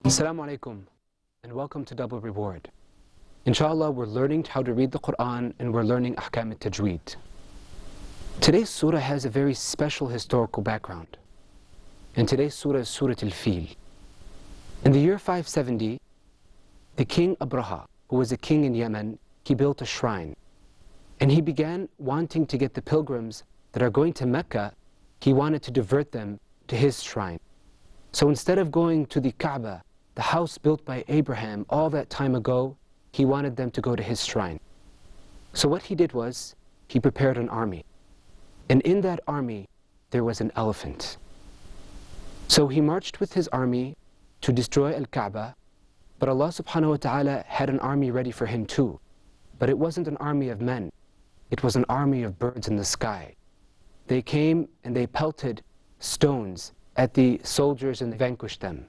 Assalamu alaikum and welcome to Double Reward. Inshallah, we're learning how to read the Quran and we're learning ahkam al-tajweed. Today's surah has a very special historical background. And today's surah is Surah Al Fil. In the year 570, the king Abraha, who was a king in Yemen, he built a shrine. And he began wanting to get the pilgrims that are going to Mecca, he wanted to divert them to his shrine. So instead of going to the Kaaba, the house built by Abraham all that time ago, he wanted them to go to his shrine. So what he did was, he prepared an army. And in that army, there was an elephant. So he marched with his army to destroy Al-Kaaba, but Allah subhanahu wa ta'ala had an army ready for him too. But it wasn't an army of men. It was an army of birds in the sky. They came and they pelted stones at the soldiers and vanquished them.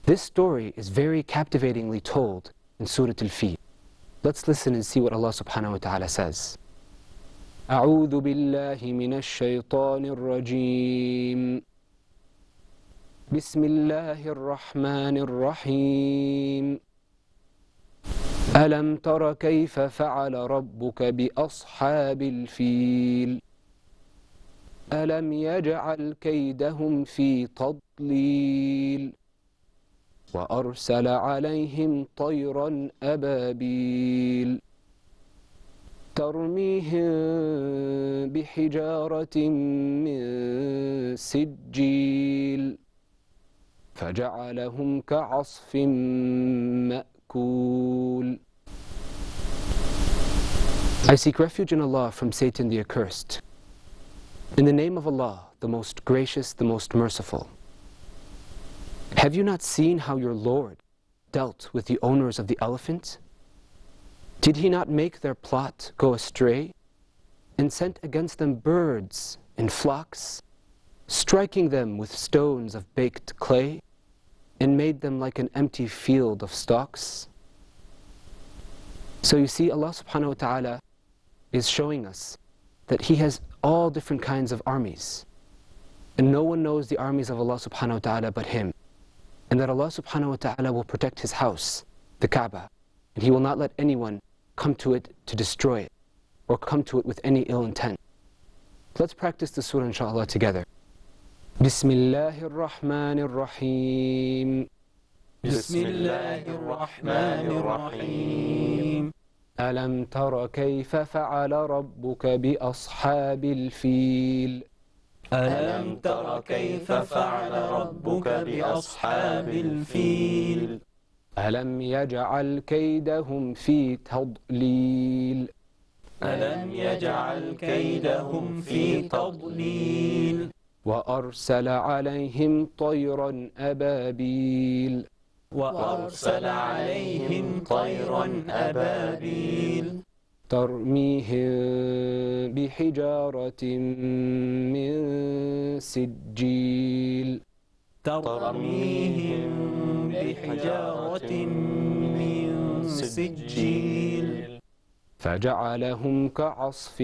This story is very captivatingly told in Surah Al Fil. Let's listen and see what Allah subhanahu wa ta'ala says. أعوذ بالله من الشيطان الرجيم بسم الله الرحمن الرحيم ألم تر كيف فعل ربك بأصحاب الفيل ألم يجعل كيدهم في تضليل وأرسل عليهم طيرا أبابيل ترميهم بحجارة من سجيل فجعلهم كعصف مأكول. I seek refuge in Allah from Satan the accursed. In the name of Allah, the most gracious, the most merciful. Have you not seen how your Lord dealt with the owners of the elephant? Did he not make their plot go astray and sent against them birds in flocks, striking them with stones of baked clay and made them like an empty field of stalks? So you see, Allah subhanahu wa ta'ala is showing us that He has all different kinds of armies. And no one knows the armies of Allah subhanahu wa ta'ala but Him. And that Allah subhanahu wa ta'ala will protect His house, the Kaaba, and He will not let anyone come to it to destroy it, or come to it with any ill intent. Let's practice the surah inshallah together. Bismillahir Rahmanir Rahim. Bismillahir Rahmanir Rahim. ألم تر كيف فعل ربك بأصحاب الفيل ألم تر كيف فعل ربك بأصحاب الفيل ألم يجعل كيدهم في تضليل ألم يجعل كيدهم في تضليل وأرسل عليهم طيرا أبابيل وأرسل عليهم طيرا أبابيل ترميهم بحجارة من سجيل ترميهم بحجارة من سجيل فجعلهم كعصف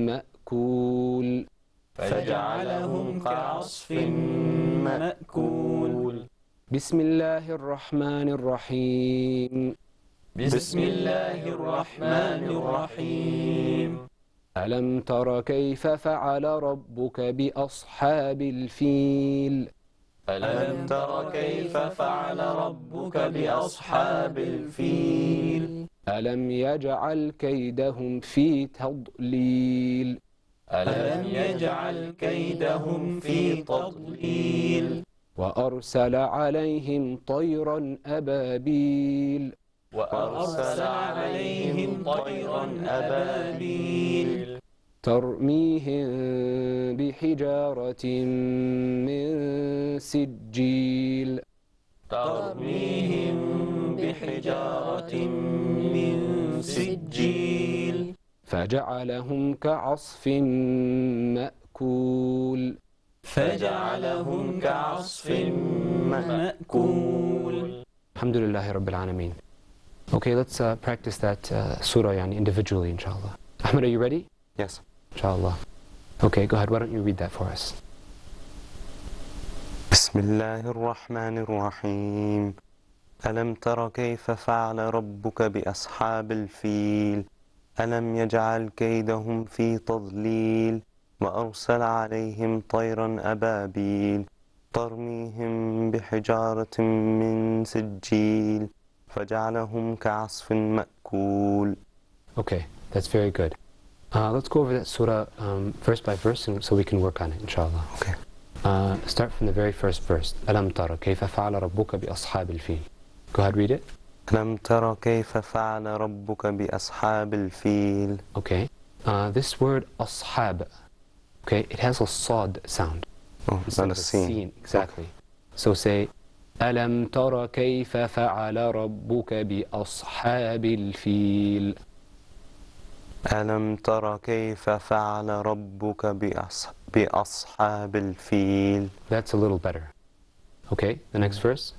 مأكول فجعلهم كعصف مأكول. بسم الله الرحمن الرحيم بسم الله الرحمن الرحيم ألم تر كيف فعل ربك بأصحاب الفيل ألم تر كيف فعل ربك بأصحاب الفيل ألم يجعل كيدهم في تضليل ألم يجعل كيدهم في تضليل وأرسل عليهم طيرا أبابيل وأرسل عليهم طيرا أبابيل ترميهم بحجارة من سجيل ترميهم بحجارة من سجيل فجعلهم كعصف مأكول فجعلهم كعصف مأكول. Alhamdulillahi Rabbil Alameen. Okay, let's practice that surah individually, inshallah. Ahmad, are you ready? Yes. Inshallah. Okay, go ahead. Why don't you read that for us? بسم بسم الله الرحمن الرحيم ألم تر كيف فعل ربك بأصحاب الفيل ألم يجعل كيدهم في تضليل وأرسل عليهم طيرا أبابيل ترميهم بحجارة من سجيل فجعلهم كعصف مأكول. Okay, that's very good. Let's go over that surah verse by verse so we can work on it, inshallah. Okay. Start from the very first verse. ألم تر كيف فعل ربك بأصحاب الفيل. Go ahead, read it. ألم تر كيف فعل ربك بأصحاب الفيل. Okay. This word أصحاب, okay, it has a صاد sound. Oh, Instead not of a sin. Exactly. So say ألم تر كيف فعل ربك بأصحاب الفيل. ألم تر كيف فعل ربك بأصحاب الفيل. That's a little better. Okay, the next verse.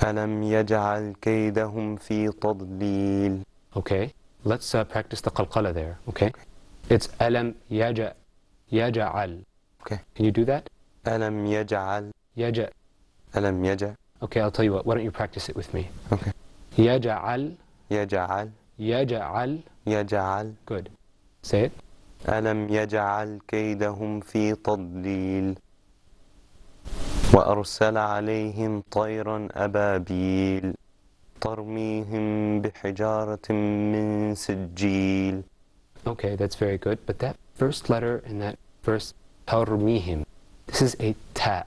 ألم يجعل كيدهم في تضليل. Okay, let's practice the qalqala there. Okay, it's ألم يجعل. Okay. Can you do that? ألم يجعل. ألم يجعل. Okay, I'll tell you what. Why don't you practice it with me? Okay. يجعل. يجعل. Good. Say it. ألم يجعل كيدهم في تضليل وأرسل عليهم طيرا أبابيل ترميهم بحجارة من سجيل. Okay, that's very good. But that first letter in that verse, ترميهم, this is a ta.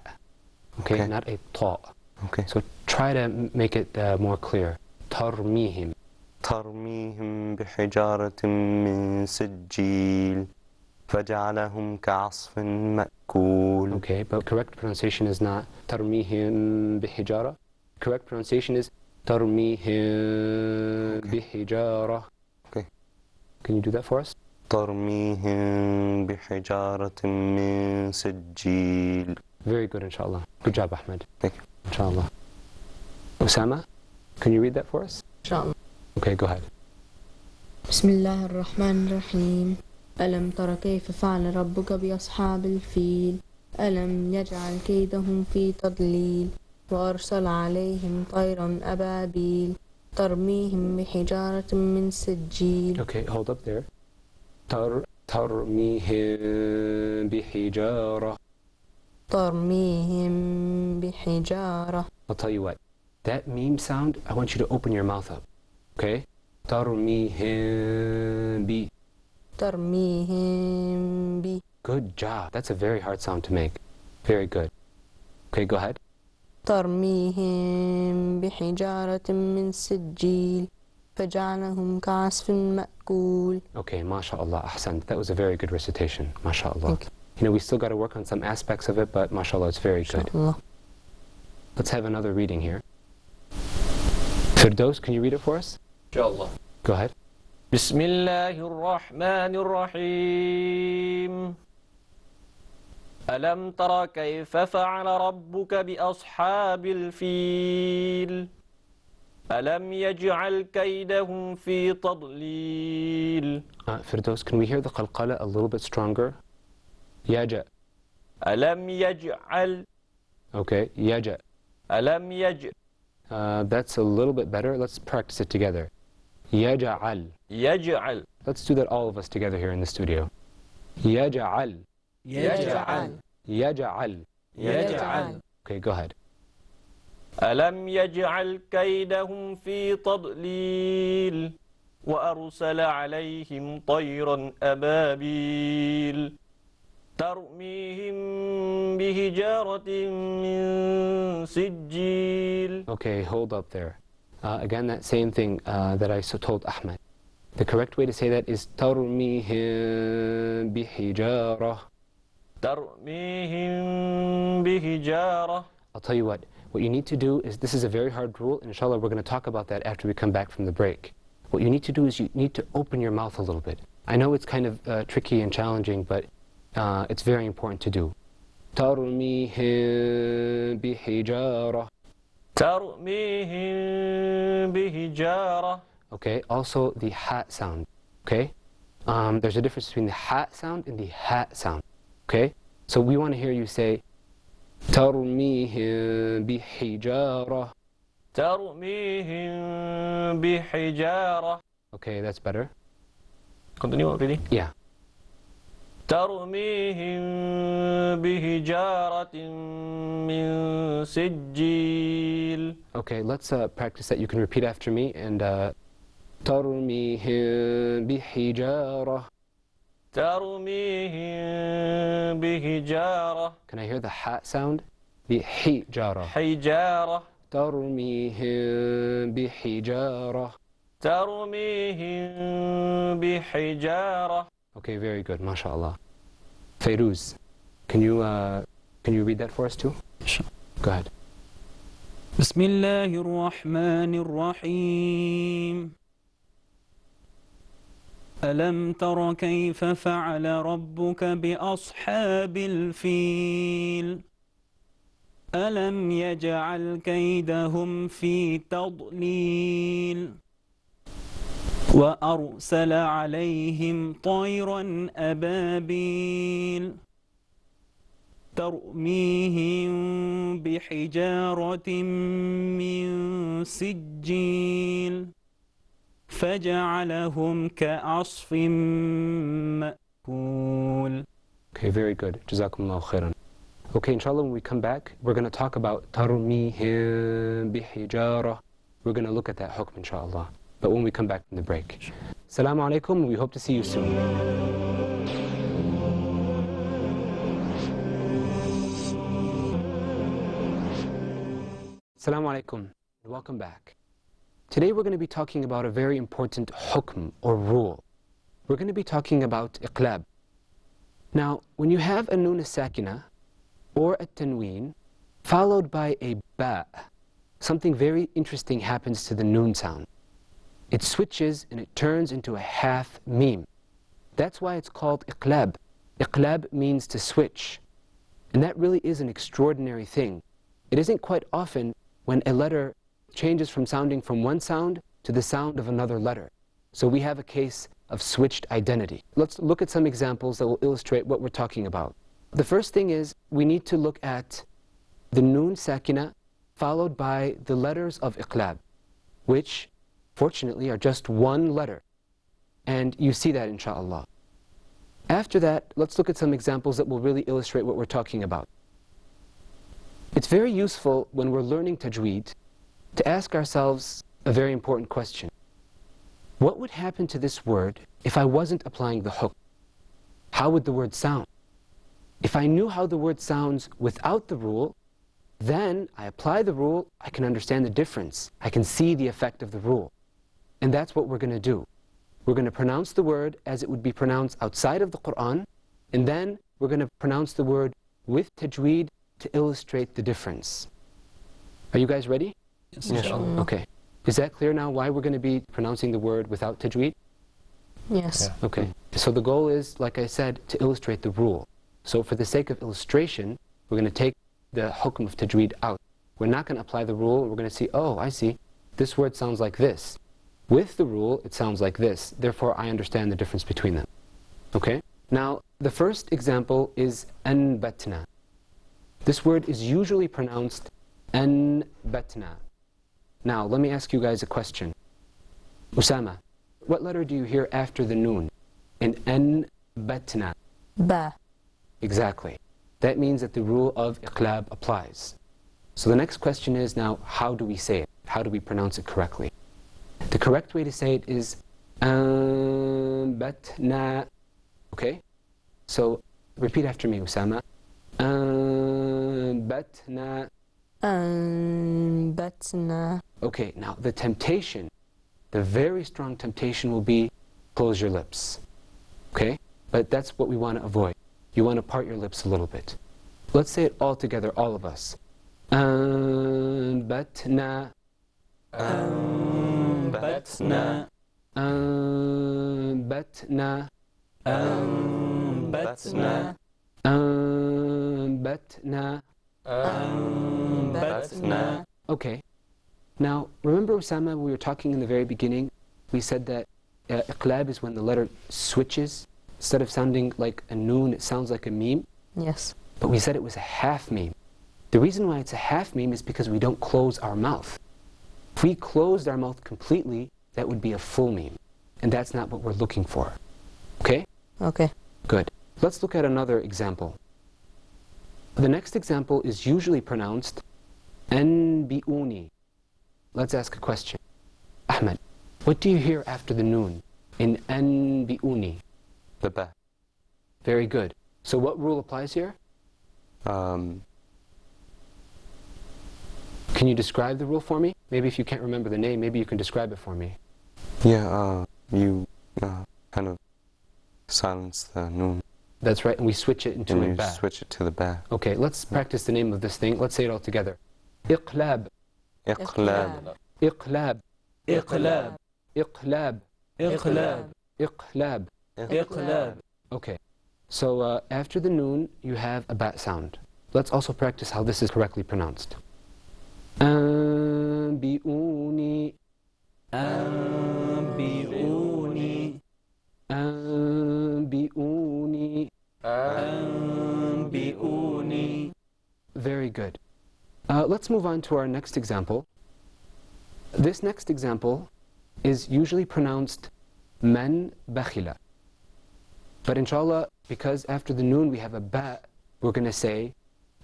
Okay, not a ta. Okay. So try to make it more clear. ترميهم. ترميهم بحجارة من سجيل فجعلهم كعصف مأكول. Okay, but correct pronunciation is not ترميهم بحجارة. Correct pronunciation is ترميهم بحجارة. Okay. Can you do that for us? ترميهم بحجارة من سجيل. Very good, inshallah. Good job, Ahmed. Thank you. Inshallah. Osama, can you read that for us? inshallah. Okay, go ahead. بسم الله الرحمن الرحيم ألم تر كيف فعل ربك بأصحاب الفيل ألم يجعل كيدهم في تضليل وأرسل عليهم طيرا أبابيل ترميهم بحجارة من سجيل. Okay, hold up there. ترميهم بحجارة. ترميهم بحجارة. I'll tell you what. That meme sound, I want you to open your mouth up. Okay? ترميهم ب. ترميهم ب. Good job. That's a very hard sound to make. Very good. Okay, go ahead. ترميهم بحجارة من سجيل فجعلهم كعصف مأكول. Okay, mashallah, ahsan. That was a very good recitation. Mashallah. Thank you. You know, we still got to work on some aspects of it, but mashallah, it's very good. Allah. Let's have another reading here. Firdaus, can you read it for us? inshallah. Go ahead. بسم الله الرحمن الرحيم ألم تر كيف فعل ربك بأصحاب الفيل ألم يجعل كيدهم في تضليل. Firdaus, can we hear the qalqala a little bit stronger? Yaja. ألم يجعل. Okay, yaja. ألم يجعل. That's a little bit better. Let's practice it together. يجعل. يجعل. Let's do that all of us together here in the studio. يجعل. يجعل. يجعل. يجعل. Okay, go ahead. ألم يجعل كيدهم في تضليل وأرسل عليهم طيرا أبابيل ترميهم بحجارة من سجيل. Okay, hold up there. Again, that same thing that I told Ahmed. The correct way to say that is ترميهم بحجارة. ترميهم بحجارة. I'll tell you what you need to do is, this is a very hard rule, and inshallah we're going to talk about that after we come back from the break. What you need to do is you need to open your mouth a little bit. I know it's kind of tricky and challenging, but it's very important to do. ترميهم بحجارة. ترميهم بحجارة. Okay, also the ha sound. Okay, there's a difference between the ha sound and the ha sound. Okay, so we want to hear you say ترميهم بحجارة. ترميهم بحجارة. Okay, that's better. Continue, ready? Yeah. ترميهم بحجارة من سجيل. Okay, let's practice that. You can repeat after me. And ترميهم بحجارة. ترميهم بحجارة. Can I hear the ha sound? بحجارة. حجارة. ترميهم بحجارة. ترميهم بحجارة. Okay, very good. MashaAllah. Fairuz, can you read that for us too? Sure. Go ahead. بسم الله الرحمن الرحيم ألم تر كيف فعل ربك بأصحاب الفيل ألم يجعل كيدهم في تضليل وأرسل عليهم طيرا أبابيل ترميهم بحجارة من سجيل فجعلهم كعصف مأكول. Okay, very good. Jazakumullahu khairan. Okay, inshallah, when we come back, we're going to talk about ترميهم بحجارة. We're going to look at that hukm, inshallah. But when we come back from the break. Assalamu alaikum. We hope to see you soon. Assalamu alaikum. Welcome back. Today we're going to be talking about a very important hukm or rule. We're going to be talking about iqlab. Now, when you have a nun as-sakina or a tanween followed by a ba, something very interesting happens to the nun sound. It switches and it turns into a half meme. That's why it's called iqlab. Iqlab means to switch. And that really is an extraordinary thing. It isn't quite often when a letter changes from sounding from one sound to the sound of another letter. So we have a case of switched identity. Let's look at some examples that will illustrate what we're talking about. The first thing is we need to look at the nun sakina followed by the letters of iqlab, which fortunately are just one letter. And you see that inshallah. After that, let's look at some examples that will really illustrate what we're talking about. It's very useful when we're learning tajweed to ask ourselves a very important question. What would happen to this word if I wasn't applying the hukm? How would the word sound? If I knew how the word sounds without the rule, then I apply the rule, I can understand the difference. I can see the effect of the rule. And that's what we're going to do. We're going to pronounce the word as it would be pronounced outside of the Quran, and then we're going to pronounce the word with tajweed to illustrate the difference. Are you guys ready? Yes, inshallah. Okay. Is that clear now why we're going to be pronouncing the word without tajweed? Yes. Yeah. Okay. So the goal is, like I said, to illustrate the rule. So for the sake of illustration, we're going to take the hukm of tajweed out. We're not going to apply the rule. We're going to see, oh, I see. This word sounds like this. With the rule, it sounds like this. Therefore, I understand the difference between them. Okay? Now, the first example is anbatna. This word is usually pronounced anbatna. Now, let me ask you guys a question. Usama, what letter do you hear after the noon in anbatna? Ba. Exactly. That means that the rule of iqlab applies. So the next question is now, how do we say it? How do we pronounce it correctly? The correct way to say it is anbatna. Okay? So repeat after me, Usama. Anbatna. Anbatna. Okay, now the temptation, the very strong temptation will be close your lips. Okay? But that's what we want to avoid. You want to part your lips a little bit. Let's say it all together, all of us. Anbatna. أنبتنا أنبتنا أنبتنا أنبتنا أنبتنا. Okay. Now, remember, Osama, we were talking in the very beginning, we said that iqlab is when the letter switches. Instead of sounding like a noon, it sounds like a meme. Yes. But we said it was a half meme. The reason why it's a half meme is because we don't close our mouth. If we closed our mouth completely, that would be a full meme. And that's not what we're looking for. Okay? Okay. Good. Let's look at another example. The next example is usually pronounced anbi'uni. Let's ask a question. Ahmed, what do you hear after the noon in anbi'uni? The ba. Very good. So what rule applies here? Can you describe the rule for me? Maybe if you can't remember the name, maybe you can describe it for me. Yeah, you kind of silence the noon. That's right, and we switch it into And a you ba. switch it to the ba. Okay, let's practice the name of this thing. Let's say it all together. Iqlab. Iqlab. Iqlab. إقلاب Iqlab. إقلاب Iqlab. إقلاب. Okay, so after the noon, you have a bat sound. Let's also practice how this is correctly pronounced. Anbi'uni. أنبئوني Anbi'uni. أنبئوني. Very good. Let's move on to our next example. This next example is usually pronounced man bakhila. But inshallah, because after the noon we have a ba, we're going to say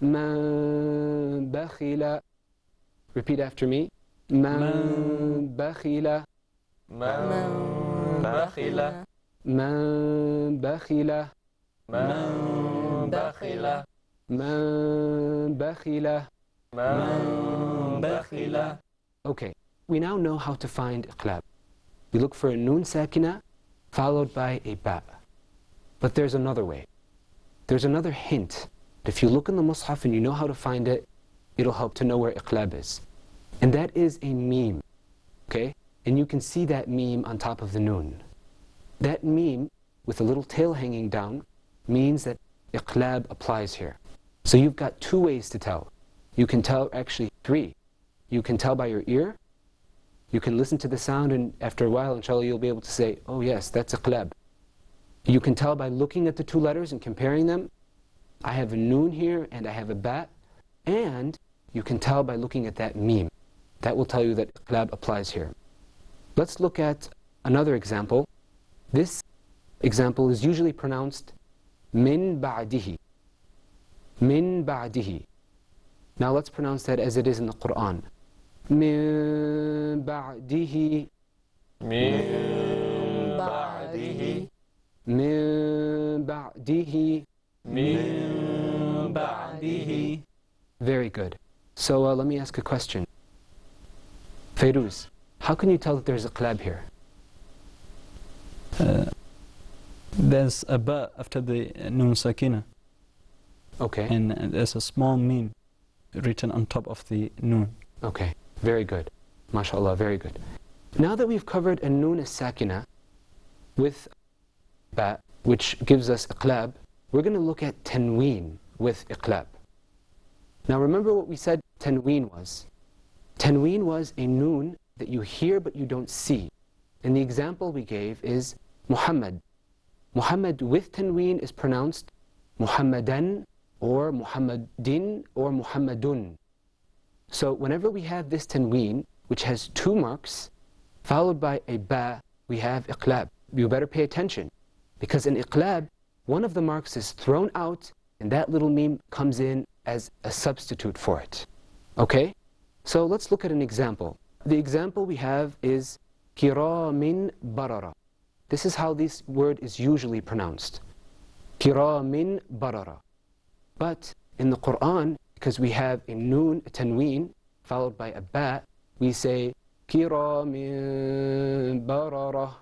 man bakhila. Repeat after me. Man bakhila. من بخل Man bakhila. من بخل Man bakhila. من بخل. Okay, we now know how to find iqlab. We look for a noon sakina followed by a ba. But there's another way. There's another hint. If you look in the mushaf and you know how to find it, it'll help to know where iqlab is. And that is a meme. Okay? And you can see that meme on top of the noon. That meme with a little tail hanging down means that iqlab applies here. So you've got two ways to tell. You can tell, actually three. You can tell by your ear. You can listen to the sound, and after a while, inshallah, you'll be able to say, oh yes, that's iqlab. You can tell by looking at the two letters and comparing them. I have a noon here and I have a bat. And you can tell by looking at that meme. That will tell you that iqlab applies here. Let's look at another example. This example is usually pronounced min ba'dihi. Min ba'dihi. Now let's pronounce that as it is in the Quran. Min ba'dihi. من بعده Min ba'dihi. من بعده. Very good. So let me ask a question. Fairuz, how can you tell that there's a iqlab here? There's a ba after the noon sakina, Okay. and there's a small meme written on top of the noon. Okay, very good. MashaAllah, very good. Now that we've covered a noon as-sakina with ba, which gives us iqlab, we're going to look at tanween with iqlab. Now remember what we said tanween was. Tanween was a noon that you hear but you don't see. And the example we gave is Muhammad. Muhammad with tanween is pronounced Muhammadan or Muhammadin or Muhammadun. So whenever we have this tanween, which has two marks, followed by a ba, we have iqlab. You better pay attention, because in iqlab, one of the marks is thrown out, and that little meme comes in as a substitute for it. Okay? So let's look at an example. The example we have is kiramin barara. This is how this word is usually pronounced. Kiramin barara. But in the Quran, because we have a noon, a tanween, followed by a ba, we say kiramin barara.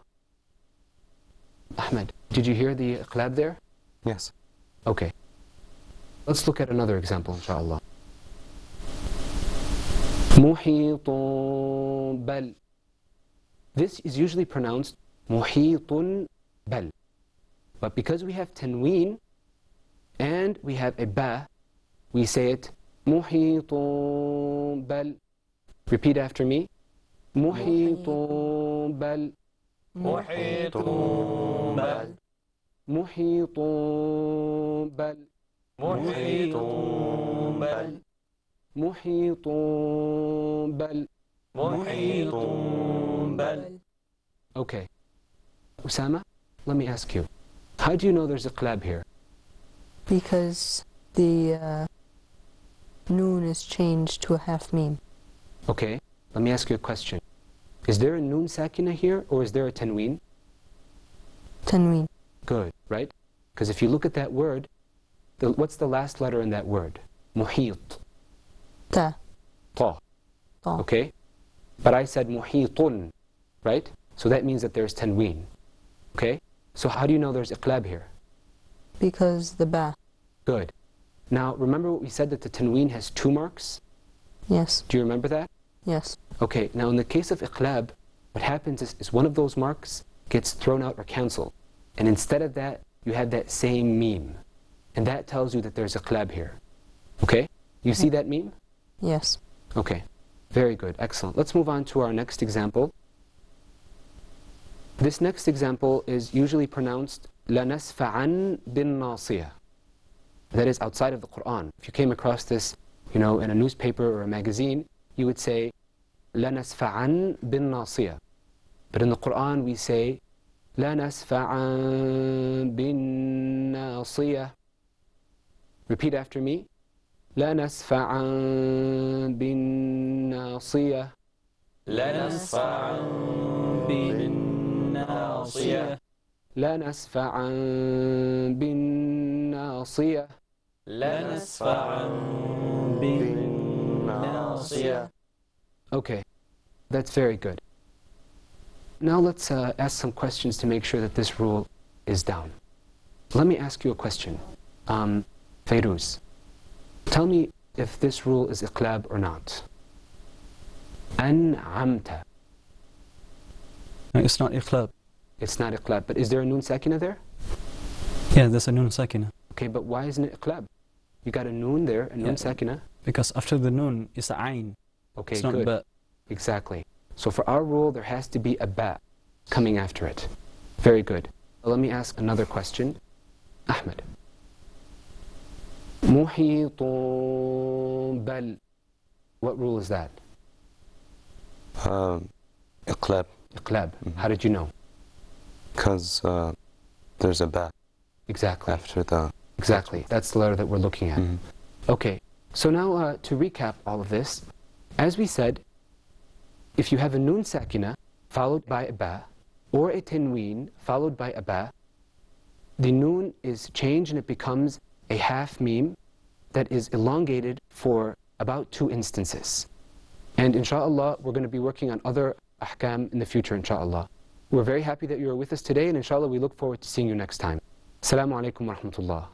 Ahmed, did you hear the iqlab there? Yes. Okay. Let's look at another example, inshallah. Muhitun bal. This is usually pronounced muhitun bal. But because we have tanween and we have a ba, we say it muhitun bal. Repeat after me. Muhitun bal. محيط بل Muhitun bal. محيط بل محيط بل. محيط بل. Okay. Usama, let me ask you. How do you know there's a iqlab here? Because the noon is changed to a half meme. Okay. Let me ask you a question. Is there a noon sakina here or is there a tanween? Tanween. Good, right? Because if you look at that word, what's the last letter in that word? Muhit. Ta. Ta. Ta. Okay? But I said muhitun, right? So that means that there's tanween. Okay? So how do you know there's iqlab here? Because the ba. Good. Now, remember what we said, that the tanween has 2 marks? Yes. Do you remember that? Yes. Okay, now in the case of iqlab, what happens is one of those marks gets thrown out or cancelled. And instead of that, you have that same meme. And that tells you that there's iqlab here. Okay? You see that meme? Yes. Okay. Very good. Excellent. Let's move on to our next example. This next example is usually pronounced لَنَسْفَعًا بِالنَّاصِيَةِ. That is outside of the Quran. If you came across this, in a newspaper or a magazine, you would say لَنَسْفَعًا بِالنَّاصِيَةِ. But in the Quran we say لَنَسْفَعًا بِالنَّاصِيَةِ. Repeat after me. لَنَسْفَعًا بِالنَّاصِيَةِ. لنسفعا بالناصية. لَنَسْفَعًا بِالنَّاصِيَةِ. لنسفعا بالناصية. Okay, that's very good. Now let's ask some questions to make sure that this rule is down. Let me ask you a question. Fairuz, tell me if this rule is iqlab or not. أنعمت. No, it's not iqlab. It's not iqlab, but is there a noon sakina there? Yeah, there's a noon sakina. Okay, but why isn't it iqlab? You got a noon there, a noon sakina. Because after the noon is a ayn. Okay, It's not good. ba. Exactly. So for our rule, there has to be a ba coming after it. Very good. Let me ask another question. Ahmed. محيط بل. What rule is that? إقلاب. Iqlab. How did you know? Because there's a ba Exactly. after the... Exactly. That's the letter that we're looking at. Okay. So now to recap all of this, as we said, if you have a noon sakina followed by a ba, or a tanween followed by a ba, the noon is changed and it becomes a half meme that is elongated for about 2 instances. And inshallah, we're going to be working on other ahkam in the future, inshallah. We're very happy that you are with us today, and inshallah we look forward to seeing you next time. Assalamu alaikum wa rahmatullah.